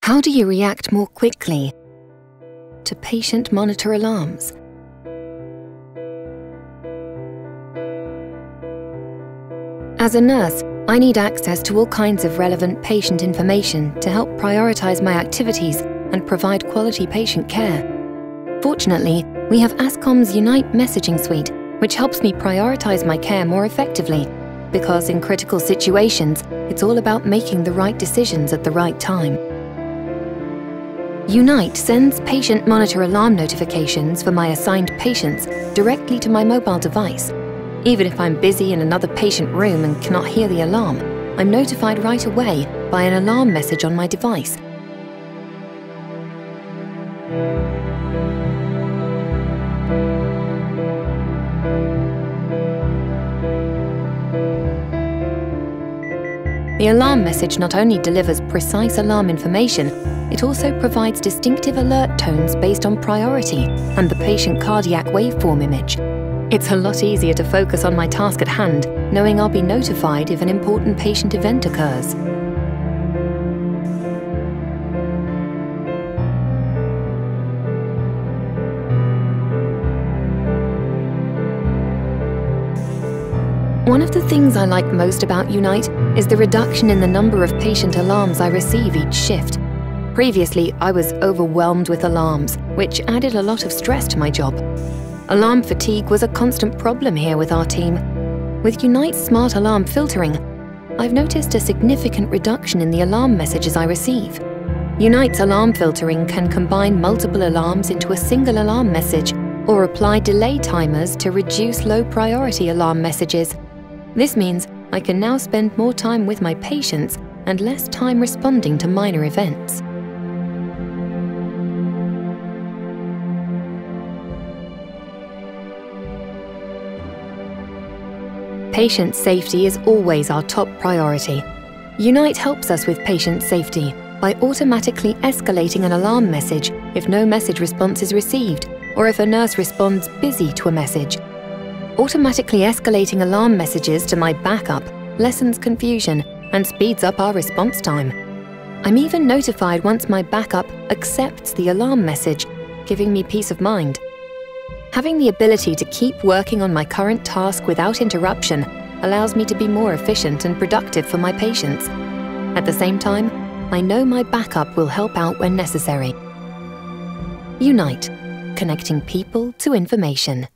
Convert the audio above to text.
How do you react more quickly to patient monitor alarms? As a nurse, I need access to all kinds of relevant patient information to help prioritize my activities and provide quality patient care. Fortunately, we have Ascom's Unite messaging suite, which helps me prioritize my care more effectively, because in critical situations, it's all about making the right decisions at the right time. Unite sends patient monitor alarm notifications for my assigned patients directly to my mobile device. Even if I'm busy in another patient room and cannot hear the alarm, I'm notified right away by an alarm message on my device. The alarm message not only delivers precise alarm information, it also provides distinctive alert tones based on priority and the patient cardiac waveform image. It's a lot easier to focus on my task at hand, knowing I'll be notified if an important patient event occurs. One of the things I like most about Unite is the reduction in the number of patient alarms I receive each shift. Previously, I was overwhelmed with alarms, which added a lot of stress to my job. Alarm fatigue was a constant problem here with our team. With Unite's smart alarm filtering, I've noticed a significant reduction in the alarm messages I receive. Unite's alarm filtering can combine multiple alarms into a single alarm message or apply delay timers to reduce low-priority alarm messages. This means I can now spend more time with my patients and less time responding to minor events. Patient safety is always our top priority. Unite helps us with patient safety by automatically escalating an alarm message if no message response is received or if a nurse responds busy to a message. Automatically escalating alarm messages to my backup lessens confusion and speeds up our response time. I'm even notified once my backup accepts the alarm message, giving me peace of mind. Having the ability to keep working on my current task without interruption allows me to be more efficient and productive for my patients. At the same time, I know my backup will help out when necessary. Unite, connecting people to information.